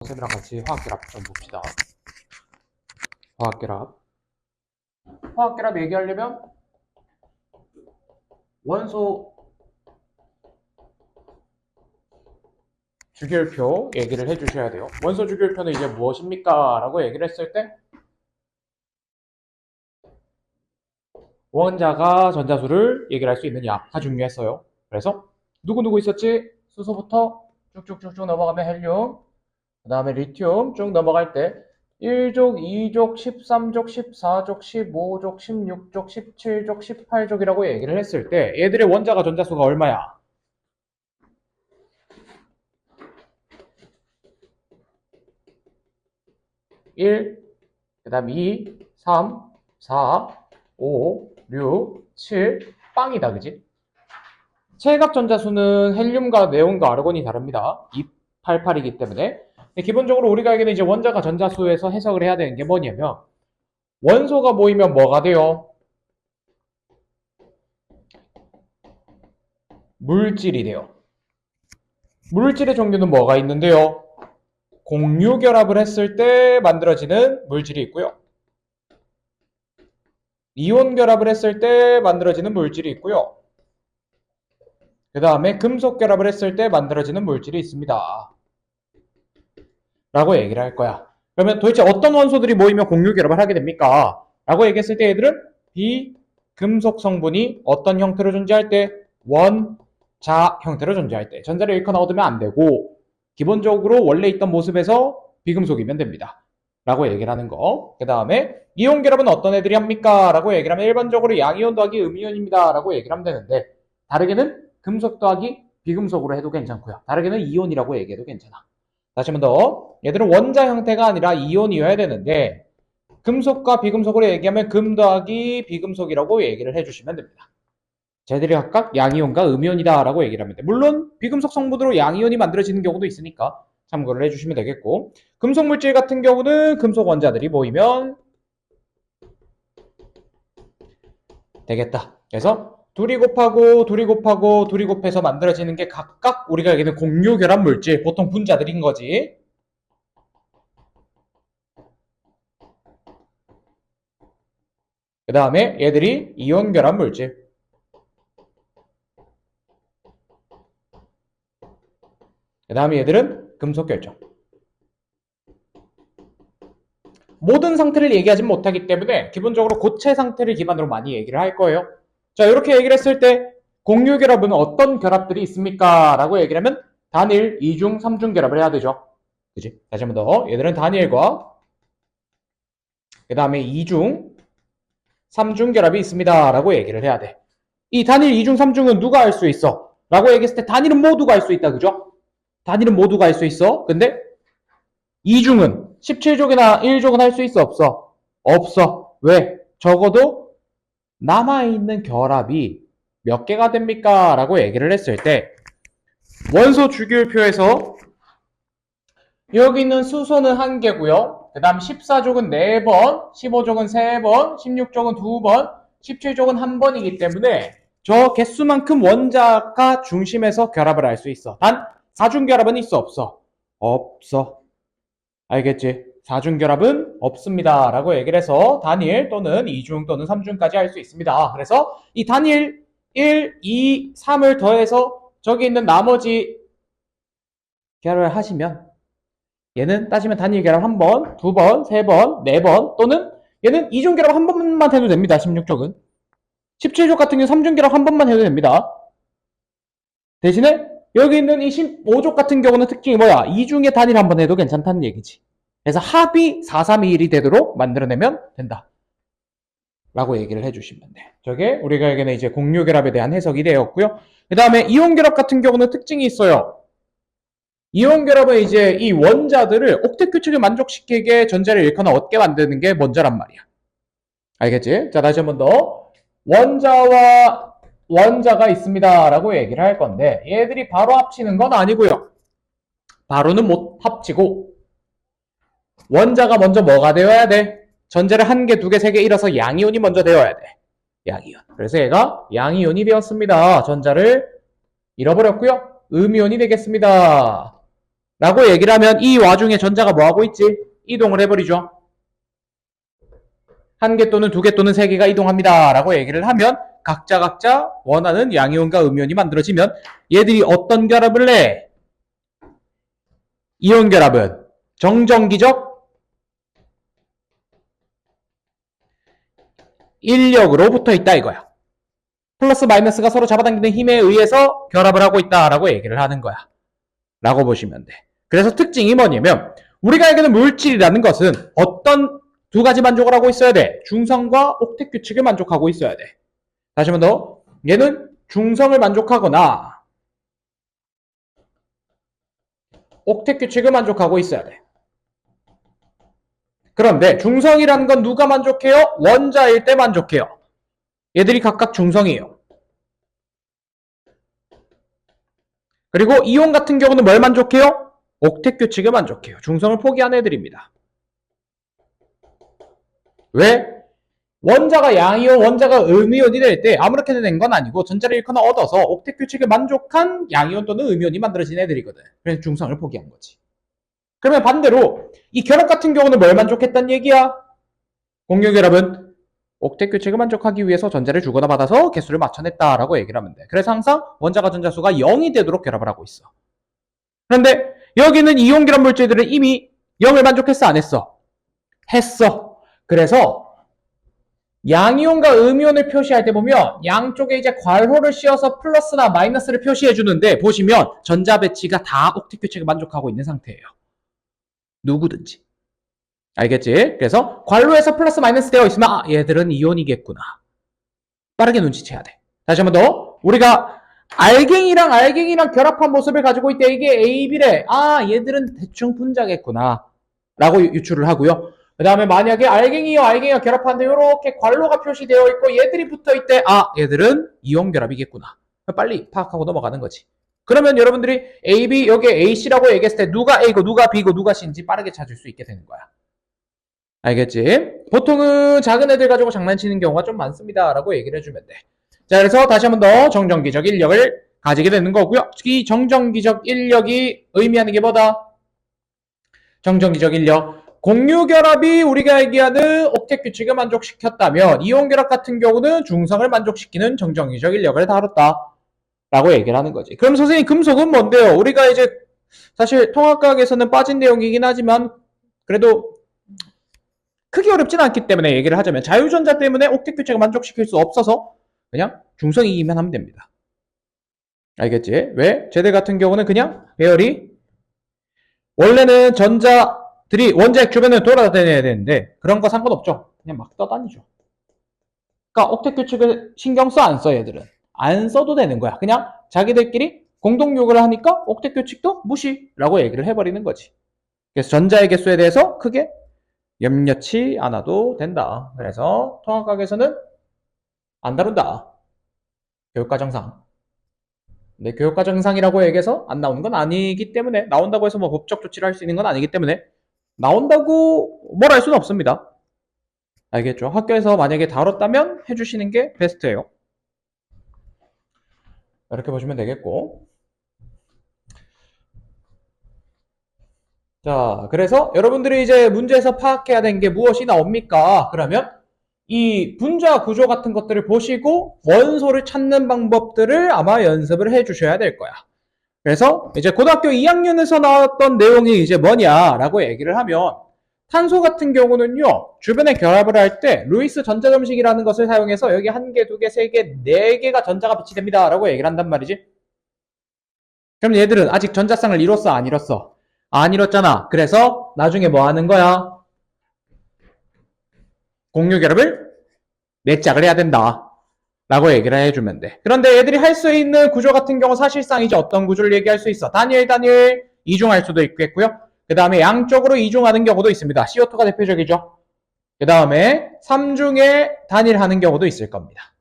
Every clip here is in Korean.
선생님이랑 같이 화학결합 좀 봅시다. 화학결합. 화학결합 얘기하려면 원소 주기율표 얘기를 해주셔야 돼요. 원소 주기율표는 이제 무엇입니까? 라고 얘기를 했을 때 원자가 전자수를 얘기를 할 수 있느냐가 중요했어요. 그래서 누구 있었지? 수소부터 쭉쭉쭉쭉 넘어가면 헬륨, 그 다음에 리튬 쭉 넘어갈 때 1족, 2족, 13족, 14족, 15족, 16족, 17족, 18족이라고 얘기를 했을 때 얘들의 원자가 전자수가 얼마야? 1, 그 다음 2, 3, 4, 5, 6, 7, 빵이다, 그지? 체갑 전자수는 헬륨과 네온과 아르곤이 다릅니다. 288이기 때문에. 기본적으로 우리가 알기는 이제 원자가 전자수에서 해석을 해야 되는 게 뭐냐면 원소가 모이면 뭐가 돼요? 물질이 돼요. 물질의 종류는 뭐가 있는데요? 공유결합을 했을 때 만들어지는 물질이 있고요. 이온 결합을 했을 때 만들어지는 물질이 있고요. 그 다음에 금속 결합을 했을 때 만들어지는 물질이 있습니다. 라고 얘기를 할 거야. 그러면 도대체 어떤 원소들이 모이면 공유 결합을 하게 됩니까? 라고 얘기했을 때 얘들은 비금속 성분이 어떤 형태로 존재할 때? 원자 형태로 존재할 때. 전자를 잃거나 얻으면 안 되고 기본적으로 원래 있던 모습에서 비금속이면 됩니다. 라고 얘기를 하는 거. 그 다음에 이온 결합은 어떤 애들이 합니까? 라고 얘기를 하면 일반적으로 양이온 더하기 음이온입니다. 라고 얘기를 하면 되는데 다르게는 금속 더하기 비금속으로 해도 괜찮고요. 다르게는 이온이라고 얘기해도 괜찮아. 다시 한 번 더. 얘들은 원자 형태가 아니라 이온이어야 되는데 금속과 비금속으로 얘기하면 금 더하기 비금속이라고 얘기를 해주시면 됩니다. 쟤들이 각각 양이온과 음이온이다 라고 얘기를 하면 돼. 물론 비금속 성분으로 양이온이 만들어지는 경우도 있으니까 참고를 해주시면 되겠고, 금속 물질 같은 경우는 금속 원자들이 모이면 되겠다. 그래서 둘이 곱하고 둘이 곱하고 둘이 곱해서 만들어지는 게 각각 우리가 알기는 공유 결합 물질, 보통 분자들인 거지. 그 다음에 얘들이 이온 결합 물질. 그 다음에 얘들은 금속 결정. 모든 상태를 얘기하진 못하기 때문에 기본적으로 고체 상태를 기반으로 많이 얘기를 할 거예요. 자, 이렇게 얘기를 했을 때 공유 결합은 어떤 결합들이 있습니까? 라고 얘기를 하면 단일, 이중, 삼중 결합을 해야 되죠. 그지? 다시 한 번 더. 얘들은 단일과 그 다음에 이중, 삼중 결합이 있습니다. 라고 얘기를 해야 돼. 이 단일, 이중, 삼중은 누가 할 수 있어? 라고 얘기했을 때 단일은 모두가 할 수 있다. 그죠? 단일은 모두가 할 수 있어. 근데 이중은 17족이나 1족은 할 수 있어? 없어? 없어. 왜? 적어도 남아있는 결합이 몇 개가 됩니까? 라고 얘기를 했을 때 원소 주기율표에서 여기 있는 수소는 1개고요. 그 다음 14족은 4번, 15족은 3번, 16족은 2번, 17족은 1번이기 때문에 저 개수만큼 원자가 중심에서 결합을 할 수 있어. 단 4중 결합은 있어? 없어? 없어. 알겠지? 4중 결합은 없습니다. 라고 얘기를 해서 단일 또는 2중 또는 3중까지 할 수 있습니다. 그래서 이 단일 1, 2, 3을 더해서 저기 있는 나머지 결합을 하시면 얘는 따지면 단일 결합 1번, 2번, 3번, 4번 또는 얘는 2중 결합 1번만 해도 됩니다. 16족은. 17족 같은 경우 3중 결합 1번만 해도 됩니다. 대신에 여기 있는 이 15족 같은 경우는 특징이 뭐야? 2중에 단일 1번 해도 괜찮다는 얘기지. 그래서 합이 4, 3, 2, 1이 되도록 만들어내면 된다. 라고 얘기를 해주시면 돼. 저게 우리가 알기는 이제 공유결합에 대한 해석이 되었고요. 그 다음에 이온결합 같은 경우는 특징이 있어요. 이온결합은 이제 이 원자들을 옥텟 규칙을 만족시키게 전자를 잃거나 얻게 만드는 게 먼저란 말이야. 알겠지? 자, 다시 한 번 더. 원자와 원자가 있습니다. 라고 얘기를 할 건데 얘들이 바로 합치는 건 아니고요. 바로는 못 합치고 원자가 먼저 뭐가 되어야 돼? 전자를 1개, 2개, 3개 잃어서 양이온이 먼저 되어야 돼. 양이온. 그래서 얘가 양이온이 되었습니다. 전자를 잃어버렸고요. 음이온이 되겠습니다. 라고 얘기를 하면 이 와중에 전자가 뭐 하고 있지? 이동을 해버리죠. 한 개 또는 두 개 또는 세 개가 이동합니다. 라고 얘기를 하면 각자 원하는 양이온과 음이온이 만들어지면 얘들이 어떤 결합을 해? 이온 결합은 정전기적 인력으로 붙어 있다 이거야. 플러스 마이너스가 서로 잡아당기는 힘에 의해서 결합을 하고 있다라고 얘기를 하는 거야. 라고 보시면 돼. 그래서 특징이 뭐냐면 우리가 알기는 물질이라는 것은 어떤 두 가지 만족을 하고 있어야 돼. 중성과 옥텟 규칙을 만족하고 있어야 돼. 다시 한 번 더. 얘는 중성을 만족하거나 옥텟 규칙을 만족하고 있어야 돼. 그런데 중성이라는 건 누가 만족해요? 원자일 때 만족해요. 얘들이 각각 중성이에요. 그리고 이온 같은 경우는 뭘 만족해요? 옥텟 규칙을 만족해요. 중성을 포기한 애들입니다. 왜? 원자가 양이온, 원자가 음이온이 될 때 아무렇게나 된 건 아니고 전자를 잃거나 얻어서 옥텟 규칙을 만족한 양이온 또는 음이온이 만들어진 애들이거든. 그래서 중성을 포기한 거지. 그러면 반대로 이 결합 같은 경우는 뭘 만족했단 얘기야? 공유결합은 옥텟 규칙을 만족하기 위해서 전자를 주거나 받아서 개수를 맞춰냈다라고 얘기를 하면 돼. 그래서 항상 원자가 전자수가 0이 되도록 결합을 하고 있어. 그런데 여기는 이온 결합 물질들은 이미 0을 만족했어 안 했어? 했어. 그래서 양이온과 음이온을 표시할 때 보면 양쪽에 이제 괄호를 씌워서 플러스나 마이너스를 표시해 주는데 보시면 전자 배치가 다 옥텟 규칙을 만족하고 있는 상태예요. 누구든지. 알겠지? 그래서 괄호에서 플러스 마이너스 되어 있으면 아 얘들은 이온이겠구나. 빠르게 눈치채야 돼. 다시 한 번 더. 우리가 알갱이랑 결합한 모습을 가지고 있대. 이게 AB래. 아 얘들은 대충 분자겠구나. 라고 유추를 하고요. 그 다음에 만약에 알갱이와 결합하는데 이렇게 괄호가 표시되어 있고 얘들이 붙어있대. 아 얘들은 이온 결합이겠구나. 빨리 파악하고 넘어가는 거지. 그러면 여러분들이 AB 여기에 AC라고 얘기했을 때 누가 A고 누가 B고 누가 C인지 빠르게 찾을 수 있게 되는 거야. 알겠지? 보통은 작은 애들 가지고 장난치는 경우가 좀 많습니다. 라고 얘기를 해주면 돼. 자, 그래서 다시 한 번 더 정전기적 인력을 가지게 되는 거고요. 이 정전기적 인력이 의미하는 게 뭐다? 정전기적 인력. 공유결합이 우리가 얘기하는 옥텟 규칙을 만족시켰다면 이온결합 같은 경우는 중성을 만족시키는 정전기적 인력을 다뤘다. 라고 얘기를 하는 거지. 그럼 선생님 금속은 뭔데요? 우리가 이제 사실 통합과학에서는 빠진 내용이긴 하지만 그래도 크게 어렵진 않기 때문에 얘기를 하자면 자유전자 때문에 옥텟 규칙을 만족시킬 수 없어서 그냥 중성이기만 하면 됩니다. 알겠지? 왜? 쟤들 같은 경우는 그냥 배열이 원래는 전자들이 원자핵 주변을 돌아다녀야 되는데 그런 거 상관없죠. 그냥 막 떠다니죠. 그러니까 옥텟 규칙을 신경 써 안 써 얘들은? 안 써도 되는 거야. 그냥 자기들끼리 공동 요구를 하니까 옥텟 규칙도 무시라고 얘기를 해버리는 거지. 그래서 전자의 개수에 대해서 크게 염려치 않아도 된다. 그래서 통합과학에서는 안 다룬다. 교육과정상. 근데 교육과정상이라고 얘기해서 안 나오는 건 아니기 때문에 나온다고 해서 뭐 법적 조치를 할 수 있는 건 아니기 때문에 나온다고 뭘 할 수는 없습니다. 알겠죠? 학교에서 만약에 다뤘다면 해주시는 게 베스트예요. 이렇게 보시면 되겠고. 자, 그래서 여러분들이 이제 문제에서 파악해야 되는 게 무엇이 나옵니까? 그러면 이 분자 구조 같은 것들을 보시고 원소를 찾는 방법들을 아마 연습을 해 주셔야 될 거야. 그래서 이제 고등학교 2학년에서 나왔던 내용이 이제 뭐냐라고 얘기를 하면 탄소 같은 경우는요, 주변에 결합을 할 때 루이스 전자점식이라는 것을 사용해서 여기 한 개, 두 개, 세 개, 네 개가 전자가 배치됩니다. 라고 얘기를 한단 말이지. 그럼 얘들은 아직 전자쌍을 이뤘어, 안 이뤘어? 안 이뤘잖아. 그래서 나중에 뭐 하는 거야? 공유 결합을 네 짝을 해야 된다. 라고 얘기를 해주면 돼. 그런데 얘들이 할 수 있는 구조 같은 경우 사실상 이제 어떤 구조를 얘기할 수 있어? 단일 이중할 수도 있겠고요. 그 다음에 양쪽으로 이중하는 경우도 있습니다. CO2가 대표적이죠. 그 다음에 3중에 단일하는 경우도 있을 겁니다.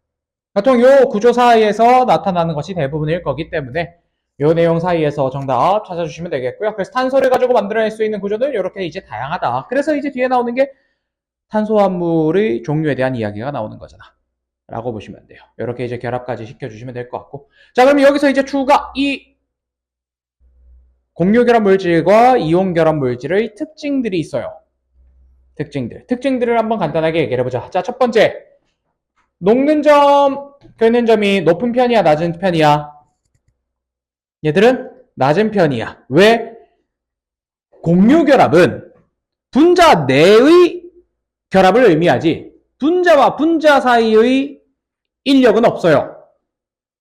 보통 이 구조 사이에서 나타나는 것이 대부분일 거기 때문에 이 내용 사이에서 정답 찾아주시면 되겠고요. 그래서 탄소를 가지고 만들어낼 수 있는 구조는 이렇게 이제 다양하다. 그래서 이제 뒤에 나오는 게 탄소화물의 종류에 대한 이야기가 나오는 거잖아. 라고 보시면 돼요. 이렇게 이제 결합까지 시켜주시면 될 것 같고. 자, 그럼 여기서 이제 추가 이 공유결합 물질과 이온결합 물질의 특징들이 있어요. 특징들을 한번 간단하게 얘기해 보자. 자, 첫 번째. 녹는 점, 끓는 점이 높은 편이야, 낮은 편이야? 얘들은 낮은 편이야. 왜? 공유결합은 분자 내의 결합을 의미하지 분자와 분자 사이의 인력은 없어요.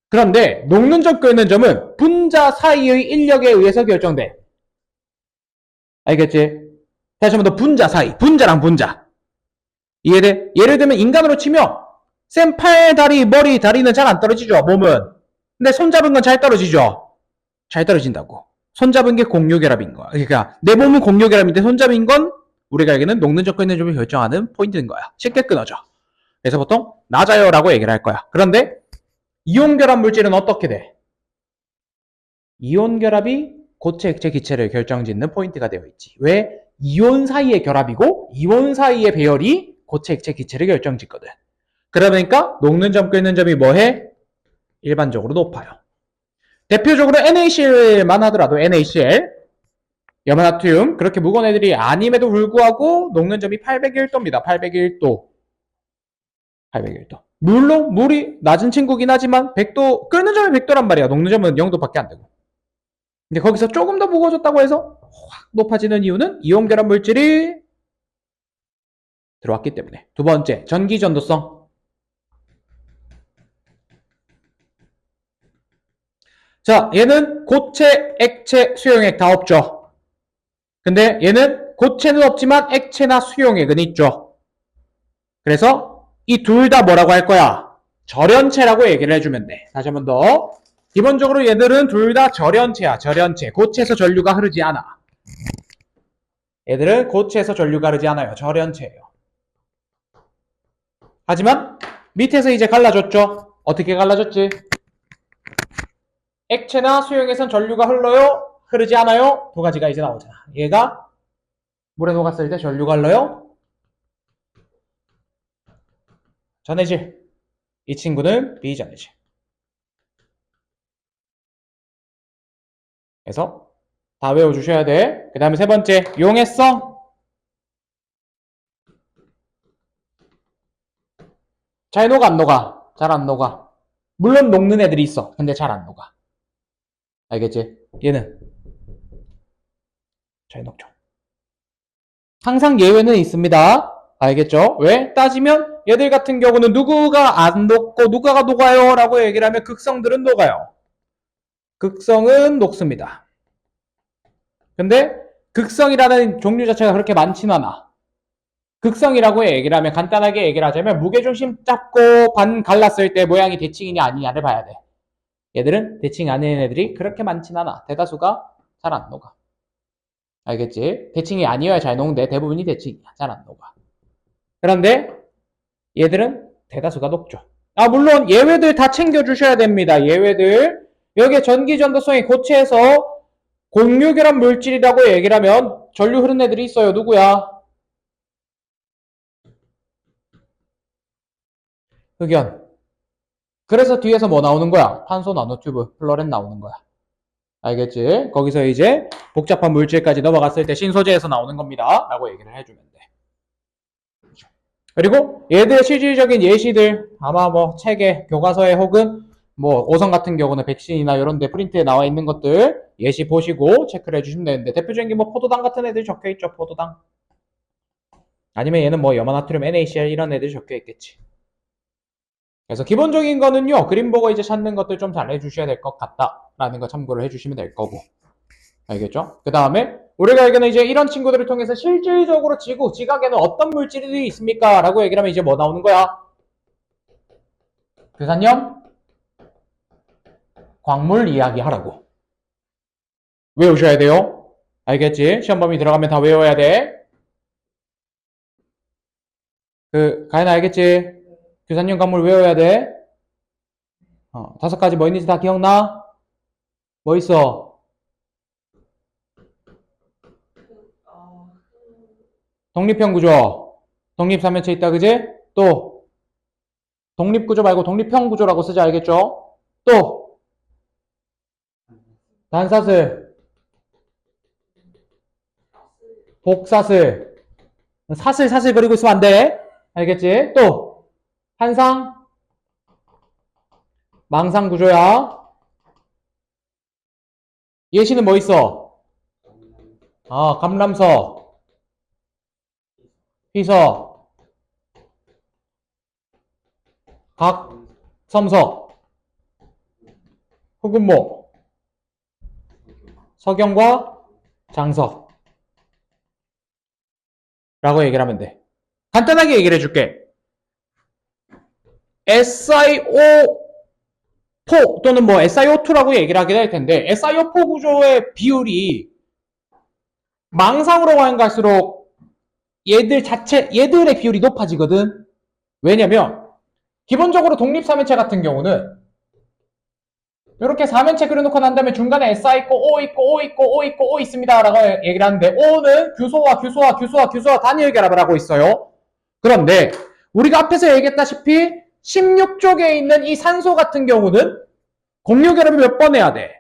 그런데 녹는 점, 끓는 점은 분자 사이의 인력에 의해서 결정돼. 알겠지? 다시 한번 더 분자 사이, 분자랑 분자. 이해돼? 예를 들면 인간으로 치면 쌤 팔, 다리, 머리, 다리는 잘 안 떨어지죠, 몸은. 근데 손잡은 건 잘 떨어지죠? 잘 떨어진다고. 손잡은 게 공유결합인 거야. 그러니까 내 몸은 공유결합인데 손잡인 건 우리가 알기는 녹는 점, 끓는 점을 결정하는 포인트인 거야. 쉽게 끊어져. 그래서 보통 낮아요라고 얘기를 할 거야. 그런데 이온결합 물질은 어떻게 돼? 이온결합이 고체, 액체, 기체를 결정짓는 포인트가 되어 있지. 왜? 이온 사이의 결합이고 이온 사이의 배열이 고체, 액체, 기체를 결정짓거든. 그러니까 녹는 점, 끓는 점이 뭐해? 일반적으로 높아요. 대표적으로 NaCl만 하더라도 NaCl, 염화나트륨, 그렇게 무거운 애들이 아님에도 불구하고 녹는 점이 801도입니다. 801도. 물론 물이 낮은 친구긴 하지만 100도, 끓는 점이 100도란 말이야. 녹는 점은 0도밖에 안 되고. 근데 거기서 조금 더 무거워졌다고 해서 확 높아지는 이유는 이온결합 물질이 들어왔기 때문에. 두 번째, 전기전도성. 자, 얘는 고체, 액체, 수용액 다 없죠. 근데 얘는 고체는 없지만 액체나 수용액은 있죠. 그래서 이 둘 다 뭐라고 할 거야? 절연체라고 얘기를 해주면 돼. 다시 한 번 더. 기본적으로 얘들은 둘 다 절연체야. 절연체. 고체에서 전류가 흐르지 않아. 얘들은 고체에서 전류가 흐르지 않아요. 절연체예요. 하지만 밑에서 이제 갈라졌죠. 어떻게 갈라졌지? 액체나 수용에선 전류가 흘러요? 흐르지 않아요? 두 가지가 이제 나오잖아. 얘가 물에 녹았을 때 전류가 흘러요? 전해질. 이 친구는 비전해질. 그래서 다 외워주셔야 돼. 그 다음에 세 번째, 용해성. 잘 녹아, 안 녹아? 잘 안 녹아. 물론 녹는 애들이 있어. 근데 잘 안 녹아. 알겠지? 얘는 잘 녹죠. 항상 예외는 있습니다. 알겠죠? 왜? 따지면 얘들 같은 경우는 누구가 안 녹고 누가가 녹아요? 라고 얘기를 하면 극성들은 녹아요. 극성은 녹습니다. 근데 극성이라는 종류 자체가 그렇게 많진 않아. 극성이라고 얘기를 하면 간단하게 얘기를 하자면 무게중심 잡고 반 갈랐을 때 모양이 대칭이냐 아니냐를 봐야 돼. 얘들은 대칭 아닌 애들이 그렇게 많진 않아. 대다수가 잘 안 녹아. 알겠지? 대칭이 아니어야 잘 녹는데 대부분이 대칭이야. 잘 안 녹아. 그런데 얘들은 대다수가 녹죠. 아, 물론 예외들 다 챙겨주셔야 됩니다. 예외들. 여기에 전기전도성이 고체에서 공유결합 물질이라고 얘기를 하면 전류 흐르는 애들이 있어요. 누구야? 흑연. 그래서 뒤에서 뭐 나오는 거야? 탄소 나노튜브, 플로렌 나오는 거야. 알겠지? 거기서 이제 복잡한 물질까지 넘어갔을 때 신소재에서 나오는 겁니다. 라고 얘기를 해주면 돼. 그리고 얘들의 실질적인 예시들 아마 뭐 책에, 교과서에 혹은 뭐 오성 같은 경우는 백신이나 이런 데 프린트에 나와 있는 것들 예시 보시고 체크를 해주시면 되는데 대표적인 게 뭐 포도당 같은 애들이 적혀있죠. 포도당. 아니면 얘는 뭐 염화나트륨, NaCl 이런 애들이 적혀있겠지. 그래서 기본적인 거는요. 그림 보고 이제 찾는 것들 좀 잘 해주셔야 될 것 같다라는 거 참고를 해주시면 될 거고. 알겠죠? 그 다음에 우리가 알기는 이제 이런 친구들을 통해서 실질적으로 지각에는 어떤 물질이 있습니까? 라고 얘기를 하면 이제 뭐 나오는 거야? 괴산염? 광물 이야기 하라고. 외우셔야 돼요. 알겠지? 시험 범위 들어가면 다 외워야 돼. 가연아 알겠지? 괴산염 광물 외워야 돼. 5가지 뭐 있는지 다 기억나? 뭐 있어? 독립형 구조. 독립3면체 있다, 그지? 또 독립구조 말고 독립형 구조라고 쓰지, 알겠죠? 또 단사슬. 복사슬. 사슬 그리고 있으면 안 돼. 알겠지? 또 한상, 망상 구조야. 예시는 뭐 있어? 감람서, 휘서, 각섬서, 흑운모, 석영과 장석 라고 얘기를 하면 돼. 간단하게 얘기를 해줄게. SiO4 또는 뭐 SiO2라고 얘기를 하게 될 텐데 SiO4 구조의 비율이 망상으로 가면 갈수록 얘들의 비율이 높아지거든. 왜냐면 기본적으로 독립사면체 같은 경우는 이렇게 사면체 그려놓고 난 다음에 중간에 Si 있고 O 있고 O 있고 O 있고 O 있습니다 라고 얘기를 하는데 O는 규소와 단일 결합을 하고 있어요. 그런데 우리가 앞에서 얘기했다시피 16쪽에 있는 이 산소 같은 경우는 공유결합을 몇 번 해야 돼?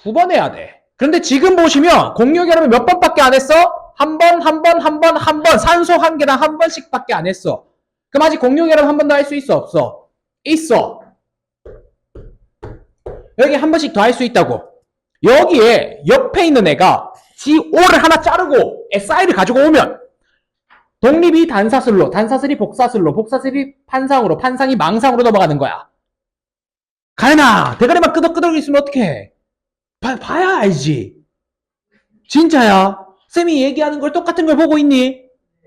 2번 해야 돼. 그런데 지금 보시면 공유결합을 몇 번밖에 안 했어? 한 번, 산소 한 개당 한 번씩 밖에 안 했어. 그럼 아직 공유결합 한 번 더 할 수 있어? 없어? 있어. 여기 한 번씩 더 할 수 있다고. 여기에 옆에 있는 애가 GO를 하나 자르고 SI를 가지고 오면 독립이 단사슬이 복사슬이 판상으로, 판상이 망상으로 넘어가는 거야. 가연아, 대가리만 끄덕끄덕 있으면 어떡해? 봐야 알지. 진짜야. 쌤이 얘기하는 걸 똑같은 걸 보고 있니?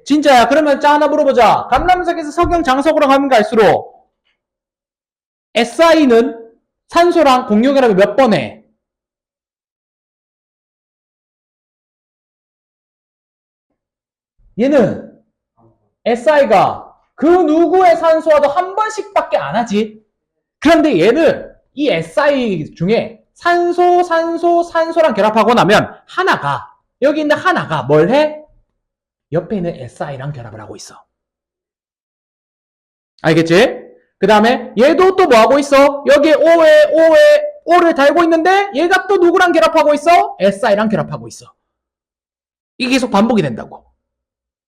진짜야. 그러면 자 하나 물어보자. 감람석에서 석영 장석으로 가면 갈수록 SI는 산소랑 공유결합을 몇 번 해? 얘는 SI가 그 누구의 산소와도 한 번씩밖에 안 하지. 그런데 얘는 이 SI 중에 산소랑 결합하고 나면 하나가, 여기 있는 하나가 뭘 해? 옆에 있는 SI랑 결합을 하고 있어. 알겠지? 그 다음에 얘도 또 뭐 하고 있어? 여기에 O를 달고 있는데 얘가 또 누구랑 결합하고 있어? SI랑 결합하고 있어. 이게 계속 반복이 된다고.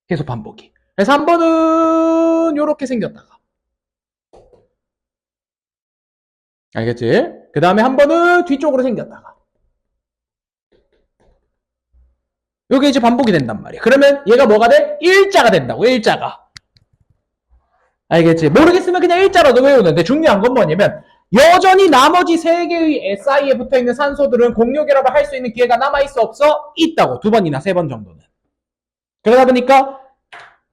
계속 반복이. 그래서 한 번은 요렇게 생겼다가, 알겠지? 그 다음에 한 번은 뒤쪽으로 생겼다가, 요게 이제 반복이 된단 말이야. 그러면 얘가 뭐가 돼? 일자가 된다고. 일자가. 알겠지? 모르겠으면 그냥 일자라도 외우는데 중요한 건 뭐냐면 여전히 나머지 3개의 SI에 붙어있는 산소들은 공유결합을 할 수 있는 기회가 남아있어 없어? 있다고. 2번이나 3번 정도는. 그러다 보니까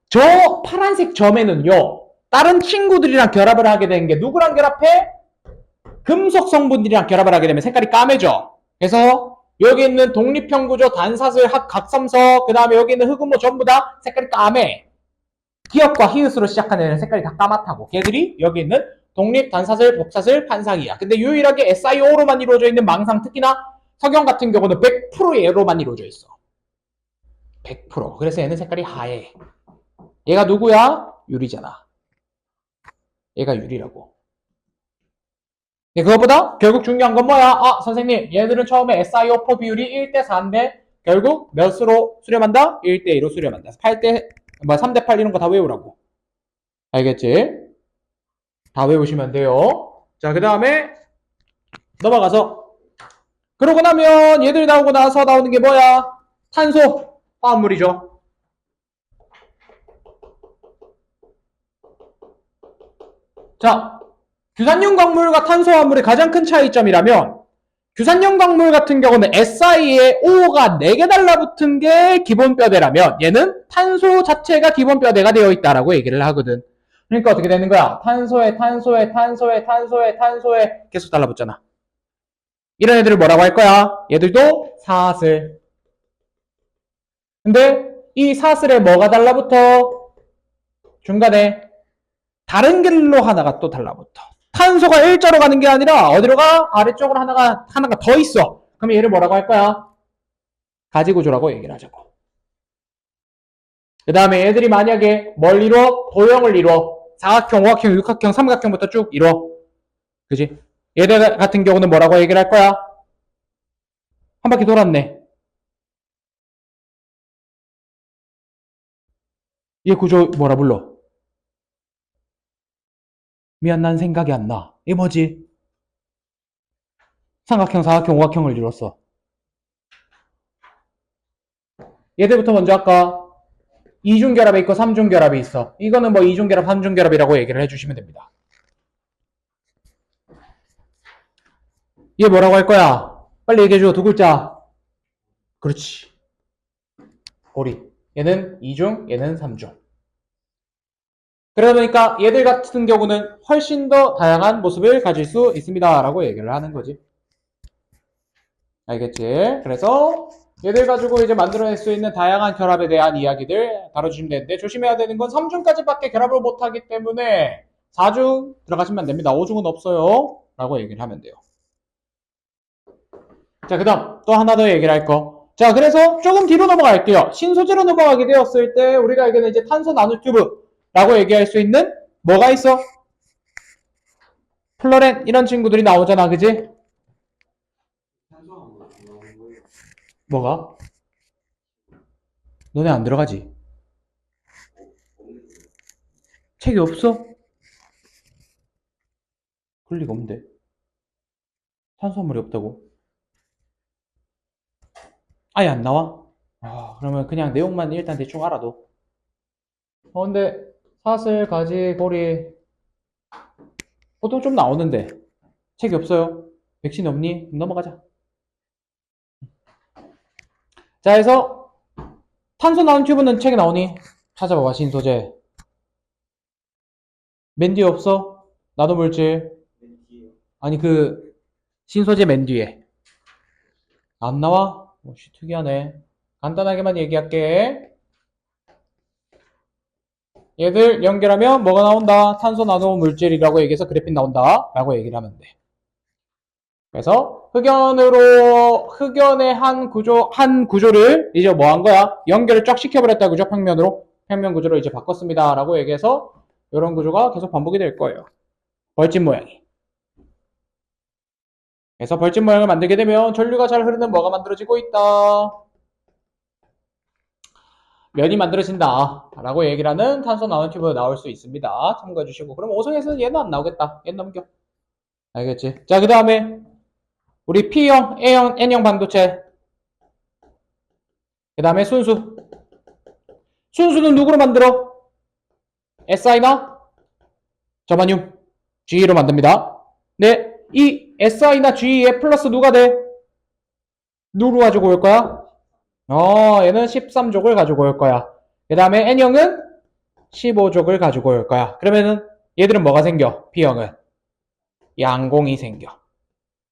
저 파란색 점에는요, 다른 친구들이랑 결합을 하게 되는 게 누구랑 결합해? 금속 성분들이랑 결합을 하게 되면 색깔이 까매져. 그래서 여기 있는 독립형구조, 단사슬, 각섬석, 그 다음에 여기 있는 흑운모 전부 다 색깔이 까매. 기역과 히읗으로 시작하는 애는 색깔이 다 까맣다고. 걔들이 여기 있는 독립, 단사슬, 복사슬, 판상이야. 근데 유일하게 SiO로만 이루어져 있는 망상, 특히나 석영 같은 경우는 100%의 얘로만 이루어져 있어. 100%. 그래서 얘는 색깔이 하얘. 얘가 누구야? 유리잖아. 얘가 유리라고. 그거보다 결국 중요한 건 뭐야? 선생님, 얘들은 처음에 SiO4 비율이 1대4인데 결국 몇으로 수렴한다? 1대2로 수렴한다. 3대8 이런 거 다 외우라고. 알겠지? 다 외우시면 돼요. 자, 그 다음에 넘어가서, 그러고 나면 얘들이 나오고 나서 나오는 게 뭐야? 탄소, 화합물이죠. 자, 규산용 광물과 탄소화합물의 가장 큰 차이점이라면 규산용 광물 같은 경우는 SI에 O가 4개 달라붙은 게 기본 뼈대라면 얘는 탄소 자체가 기본 뼈대가 되어 있다라고 얘기를 하거든. 그러니까 어떻게 되는 거야? 탄소에 계속 달라붙잖아. 이런 애들을 뭐라고 할 거야? 얘들도 사슬. 근데 이 사슬에 뭐가 달라붙어? 중간에 다른 길로 하나가 또 달라붙어. 탄소가 일자로 가는 게 아니라 어디로 가? 아래쪽으로 하나가 더 있어. 그럼 얘를 뭐라고 할 거야? 가지구조라고 얘기를 하자고. 그 다음에 얘들이 만약에 뭘 이루어? 도형을 이루어. 사각형, 오각형, 육각형, 삼각형부터 쭉 이루어. 그지? 얘들 같은 경우는 뭐라고 얘기를 할 거야? 한 바퀴 돌았네. 얘 구조 뭐라 불러? 미안, 난 생각이 안 나. 이게 뭐지? 삼각형, 사각형, 오각형을 이뤘어. 얘들부터 먼저 할까? 이중결합이 있고 삼중결합이 있어. 이거는 뭐 이중결합, 삼중결합이라고 얘기를 해주시면 됩니다. 얘 뭐라고 할 거야? 빨리 얘기해줘. 두 글자. 그렇지. 고리. 얘는 2중, 얘는 3중. 그러다 보니까 얘들 같은 경우는 훨씬 더 다양한 모습을 가질 수 있습니다. 라고 얘기를 하는 거지. 알겠지? 그래서 얘들 가지고 이제 만들어낼 수 있는 다양한 결합에 대한 이야기들 다뤄주시면 되는데, 조심해야 되는 건 3중까지밖에 결합을 못하기 때문에 4중 들어가시면 안 됩니다. 5중은 없어요. 라고 얘기를 하면 돼요. 자, 그 다음 또 하나 더 얘기를 할 거. 자, 그래서 조금 뒤로 넘어갈게요. 신소재로 넘어가게 되었을 때 우리가 알기는 이제 탄소 나노튜브라고 얘기할 수 있는 뭐가 있어? 플로렌 이런 친구들이 나오잖아, 그지? 뭐가? 너네 안 들어가지? 책이 없어? 그럴 리가 없는데. 탄수화물이 없다고? 아예 안 나와? 아, 그러면 그냥 내용만 일단 대충 알아도. 근데 사슬, 가지, 고리 보통 좀 나오는데 책이 없어요. 백신 없니? 넘어가자. 자, 해서 탄소 나노튜브는 책에 나오니? 찾아봐봐. 신소재. 맨 뒤에 없어? 나노물질. 아니 그 신소재 맨 뒤에 안 나와? 특이하네. 간단하게만 얘기할게. 얘들 연결하면 뭐가 나온다? 탄소 나노 물질이라고 얘기해서 그래핀 나온다 라고 얘기를 하면 돼. 그래서 흑연의 한 구조를 이제 뭐 한 거야? 연결을 쫙 시켜버렸다, 그죠? 평면 구조로 이제 바꿨습니다 라고 얘기해서 이런 구조가 계속 반복이 될 거예요. 벌집 모양이. 그래서 벌집 모양을 만들게 되면 전류가 잘 흐르는 뭐가 만들어지고 있다? 면이 만들어진다 라고 얘기를 하는 탄소 나노튜브 나올 수 있습니다. 참고해 주시고. 그럼 5성에서는 얘는 안 나오겠다. 얘 넘겨. 알겠지? 자, 그 다음에 우리 P형, A형, N형 반도체. 그 다음에 순수. 순수는 누구로 만들어? SI나 저마늄, G로 만듭니다. 네, 이 SI나 G에 플러스 누가 돼? 누구 가지고 올 거야? 얘는 13족을 가지고 올 거야. 그 다음에 N형은 15족을 가지고 올 거야. 그러면은 얘들은 뭐가 생겨? P형은 양공이 생겨.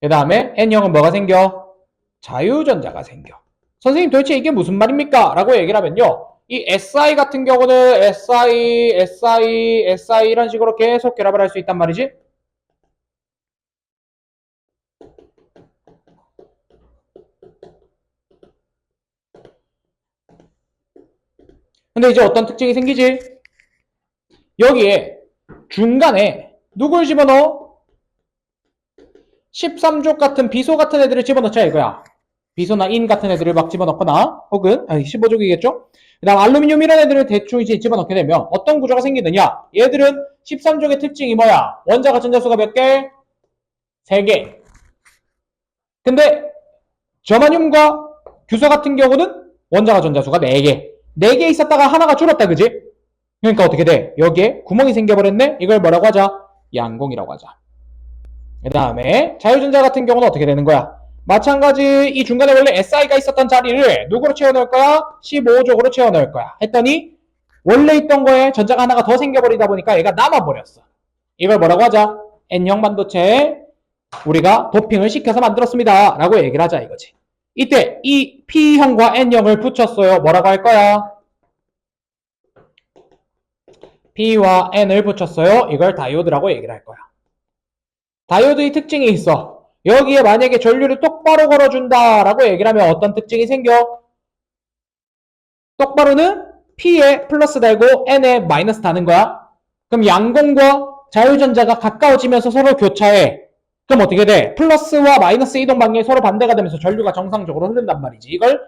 그 다음에 N형은 뭐가 생겨? 자유전자가 생겨. 선생님 도대체 이게 무슨 말입니까? 라고 얘기를 하면요. 이 SI 같은 경우는 SI 이런 식으로 계속 결합을 할 수 있단 말이지. 근데 이제 어떤 특징이 생기지? 여기에 중간에 누굴 집어넣어? 13족 같은 비소 같은 애들을 집어넣자 이거야. 비소나 인 같은 애들을 막 집어넣거나 혹은 15족이겠죠? 그 다음 알루미늄 이런 애들을 대충 이제 집어넣게 되면 어떤 구조가 생기느냐? 얘들은 13족의 특징이 뭐야? 원자가 전자수가 몇 개? 3개. 근데 저마늄과 규소 같은 경우는 원자가 전자수가 4개. 4개 있었다가 하나가 줄었다, 그지? 그러니까 어떻게 돼? 여기에 구멍이 생겨버렸네? 이걸 뭐라고 하자? 양공이라고 하자. 그 다음에 자유전자 같은 경우는 어떻게 되는 거야? 마찬가지 이 중간에 원래 SI가 있었던 자리를 누구로 채워넣을 거야? 15족으로 채워넣을 거야. 했더니 원래 있던 거에 전자가 하나가 더 생겨버리다 보니까 얘가 남아버렸어. 이걸 뭐라고 하자? N형 반도체에 우리가 도핑을 시켜서 만들었습니다 라고 얘기를 하자 이거지. 이때 이 P형과 N형을 붙였어요. 뭐라고 할 거야? P와 N을 붙였어요. 이걸 다이오드라고 얘기를 할 거야. 다이오드의 특징이 있어. 여기에 만약에 전류를 똑바로 걸어준다 라고 얘기를 하면 어떤 특징이 생겨? 똑바로는 P에 플러스 달고 N에 마이너스 다는 거야. 그럼 양공과 자유전자가 가까워지면서 서로 교차해. 그럼 어떻게 돼? 플러스와 마이너스 이동 방향이 서로 반대가 되면서 전류가 정상적으로 흐른단 말이지. 이걸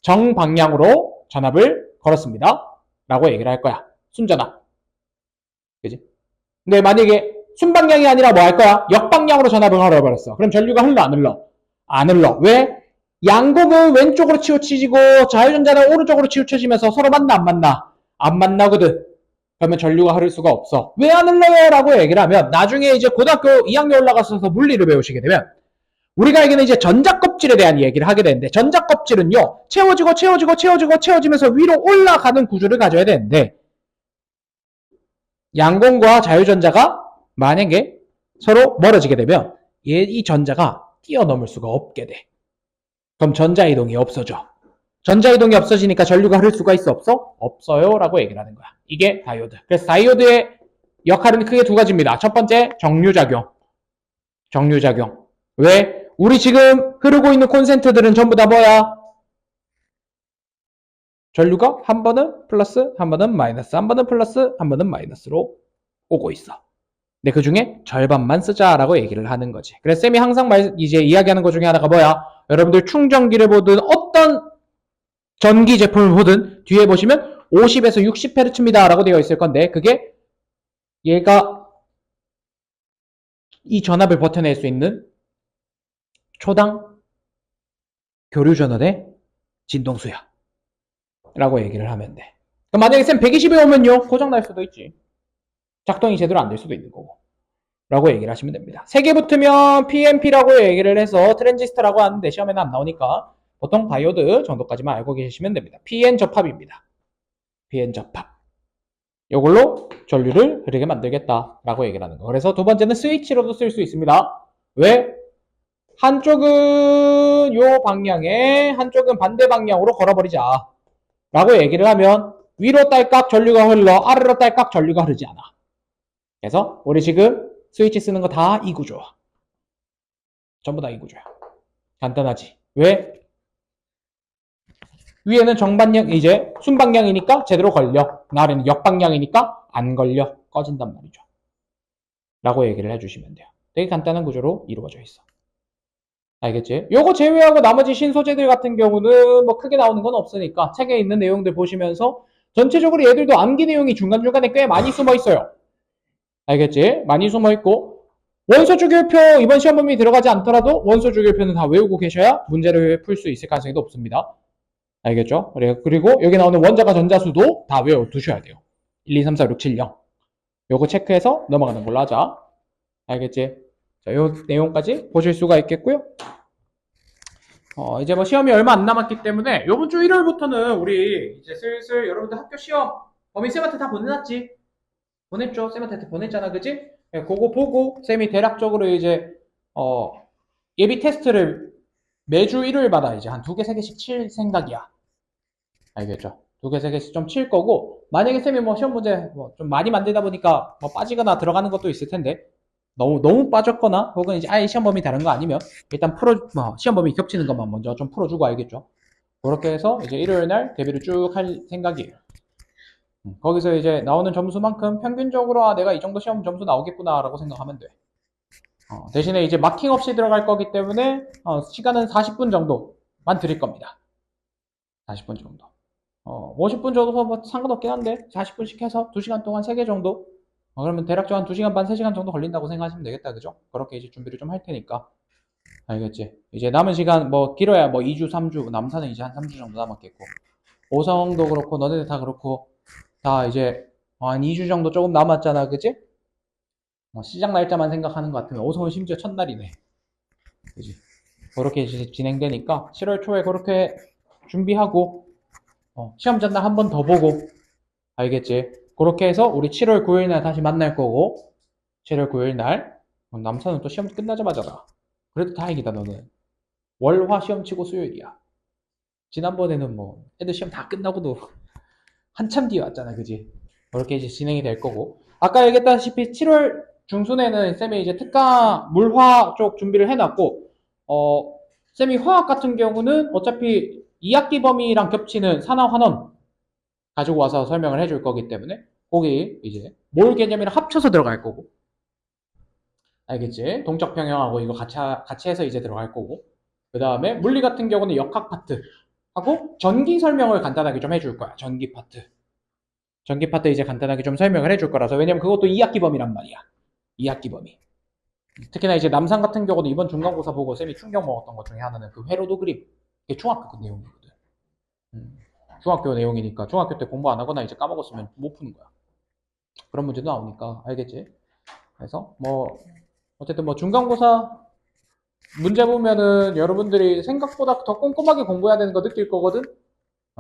정방향으로 전압을 걸었습니다. 라고 얘기를 할 거야. 순전압. 그지? 근데 만약에 순방향이 아니라 뭐 할 거야? 역방향으로 전압을 걸어버렸어. 그럼 전류가 흘러 안 흘러? 안 흘러. 왜? 양극은 왼쪽으로 치우쳐지고 자유전자는 오른쪽으로 치우쳐지면서 서로 만나 안 만나? 안 만나거든. 그러면 전류가 흐를 수가 없어. 왜 안 흘러요? 라고 얘기를 하면 나중에 이제 고등학교 2학년 올라가서 물리를 배우시게 되면 우리가 알기는 이제 전자껍질에 대한 얘기를 하게 되는데 전자껍질은요 채워지면서 위로 올라가는 구조를 가져야 되는데 양공과 자유전자가 만약에 서로 멀어지게 되면 이 전자가 뛰어넘을 수가 없게 돼. 그럼 전자이동이 없어져. 전자이동이 없어지니까 전류가 흐를 수가 있어 없어? 없어요 라고 얘기를 하는 거야. 이게 다이오드. 그래서 다이오드의 역할은 크게 두 가지입니다. 첫 번째 정류작용. 왜? 우리 지금 흐르고 있는 콘센트들은 전부 다 뭐야? 전류가 한 번은 플러스, 한 번은 마이너스, 한 번은 플러스, 한 번은 마이너스로 오고 있어. 근데 그 중에 절반만 쓰자라고 얘기를 하는 거지. 그래서 쌤이 항상 이제 이야기하는 것 중에 하나가 뭐야? 여러분들 충전기를 보든 어떤 전기 제품을 보든 뒤에 보시면 50에서 60Hz입니다 라고 되어 있을 건데 그게 얘가 이 전압을 버텨낼 수 있는 초당 교류 전원의 진동수야 라고 얘기를 하면 돼. 그럼 만약에 쌤 120에 오면요 고장날 수도 있지. 작동이 제대로 안 될 수도 있는 거고 라고 얘기를 하시면 됩니다. 3개 붙으면 PNP라고 얘기를 해서 트랜지스터라고 하는데 시험에는 안 나오니까 보통 다이오드 정도까지만 알고 계시면 됩니다. PN 접합입니다. PN 접합. 이걸로 전류를 흐르게 만들겠다라고 얘기를 하는 거. 그래서 두 번째는 스위치로도 쓸 수 있습니다. 왜? 한쪽은 요 방향에 한쪽은 반대 방향으로 걸어버리자 라고 얘기를 하면 위로 딸깍 전류가 흘러 아래로 딸깍 전류가 흐르지 않아. 그래서 우리 지금 스위치 쓰는 거 다 이 구조. 전부 다 이 구조야. 간단하지. 왜? 위에는 정방향 이제 순방향이니까 제대로 걸려. 아래는 역방향이니까 안 걸려. 꺼진단 말이죠. 라고 얘기를 해주시면 돼요. 되게 간단한 구조로 이루어져 있어. 알겠지? 요거 제외하고 나머지 신소재들 같은 경우는 뭐 크게 나오는 건 없으니까 책에 있는 내용들 보시면서 전체적으로 얘들도 암기 내용이 중간중간에 꽤 많이 숨어 있어요. 알겠지? 많이 숨어 있고 원소 주기율표 이번 시험 범위 들어가지 않더라도 원소 주기율표는 다 외우고 계셔야 문제를 풀 수 있을 가능성이 높습니다. 알겠죠? 그리고 여기 나오는 원자가 전자수도 다 외워두셔야 돼요. 1, 2, 3, 4, 6, 7, 0 요거 체크해서 넘어가는 걸로 하자. 알겠지? 자, 요 내용까지 보실 수가 있겠고요. 이제 뭐 시험이 얼마 안 남았기 때문에 요번 주 일요일부터는 우리 이제 슬슬 여러분들 학교 시험 범위 쌤한테 다 보내놨지? 보냈죠? 쌤한테 보냈잖아, 그지? 네, 그거 보고 쌤이 대략적으로 이제 예비 테스트를 매주 일요일마다 이제 한 2개, 3개씩 칠 생각이야. 알겠죠? 2개, 3개씩 좀 칠 거고 만약에 쌤이 뭐 시험 문제 뭐 좀 많이 만들다 보니까 뭐 빠지거나 들어가는 것도 있을 텐데 너무 빠졌거나 혹은 이제 아예 시험 범위 다른 거 아니면 일단 시험 범위 겹치는 것만 먼저 좀 풀어주고 알겠죠? 그렇게 해서 이제 일요일 날 대비를 쭉 할 생각이에요. 거기서 이제 나오는 점수만큼 평균적으로 내가 이 정도 시험 점수 나오겠구나 라고 생각하면 돼. 대신에 이제 마킹 없이 들어갈 거기 때문에 시간은 40분 정도만 드릴 겁니다. 40분 정도. 50분 정도 뭐 상관없긴 한데 40분씩 해서 2시간 동안 3개 정도 그러면 대략적으로 한 2시간 반 3시간 정도 걸린다고 생각하시면 되겠다. 그죠? 그렇게 이제 준비를 좀 할 테니까 알겠지? 이제 남은 시간 뭐 길어야 뭐 2주 3주 남산은 이제 한 3주 정도 남았겠고 오성도 그렇고 너네들 다 그렇고 다 이제 한 2주 정도 조금 남았잖아. 그치? 시작 날짜만 생각하는 것 같으면 오성은 심지어 첫날이네. 그지? 그렇게 이제 진행되니까 7월 초에 그렇게 준비하고 시험 전날 한 번 더 보고 알겠지? 그렇게 해서 우리 7월 9일 날 다시 만날 거고 7월 9일 날 남산은 또 시험 끝나자마자다. 그래도 다행이다 너는. 월, 화 시험 치고 수요일이야. 지난번에는 뭐 애들 시험 다 끝나고도 한참 뒤에 왔잖아. 그지? 그렇게 이제 진행이 될 거고 아까 얘기했다시피 7월 중순에는 쌤이 이제 특강 물화 쪽 준비를 해놨고 쌤이 화학 같은 경우는 어차피 2학기 범위랑 겹치는 산화환원 가지고 와서 설명을 해줄 거기 때문에 거기 이제 몰 개념이랑 합쳐서 들어갈 거고 알겠지? 동적 평형하고 이거 같이 해서 이제 들어갈 거고 그 다음에 물리 같은 경우는 역학 파트 하고 전기 설명을 간단하게 좀 해줄 거야. 전기 파트 전기 파트 이제 간단하게 좀 설명을 해줄 거라서. 왜냐면 그것도 2학기 범위란 말이야. 2학기 범위. 특히나 이제 남산 같은 경우도 이번 중간고사 보고 쌤이 충격 먹었던 것 중에 하나는 그 회로도 그림. 이게 중학교 그 내용이거든. 중학교 내용이니까 중학교 때 공부 안 하거나 이제 까먹었으면 못 푸는 거야. 그런 문제도 나오니까 알겠지? 그래서 뭐 어쨌든 뭐 중간고사 문제 보면은 여러분들이 생각보다 더 꼼꼼하게 공부해야 되는 거 느낄 거거든?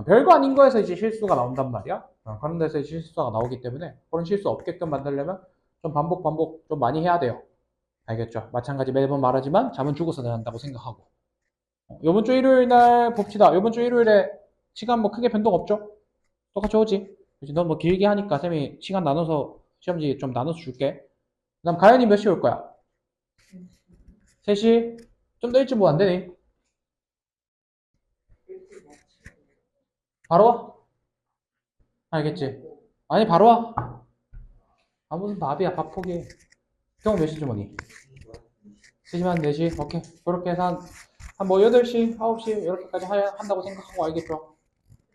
별거 아닌 거에서 이제 실수가 나온단 말이야. 그런 데서 실수가 나오기 때문에 그런 실수 없게끔 만들려면 좀 반복 좀 많이 해야 돼요. 알겠죠? 마찬가지 매번 말하지만 잠은 죽어서 한다고 생각하고. 요번 주 일요일 날 봅시다. 요번 주 일요일에 시간 뭐 크게 변동 없죠? 똑같이 오지? 그치? 넌 뭐 길게 하니까 쌤이 시간 나눠서 시험지 좀 나눠서 줄게. 그 다음 가연이 몇 시에 올 거야? 3시? 좀 더 일찍 뭐 안 되니? 바로 와? 알겠지? 아니 바로 와. 아 무슨 밥이야, 밥 포기해. 형 몇 시쯤 오니? 3시만 4시? 오케이. 그렇게 해서 한 뭐 8시, 9시 이렇게까지 한다고 생각하고 알겠죠?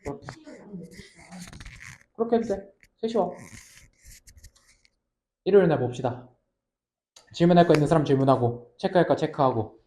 그렇게. 그렇게 해도 돼. 3시 와. 일요일 날 봅시다. 질문할 거 있는 사람 질문하고 체크할 거 체크하고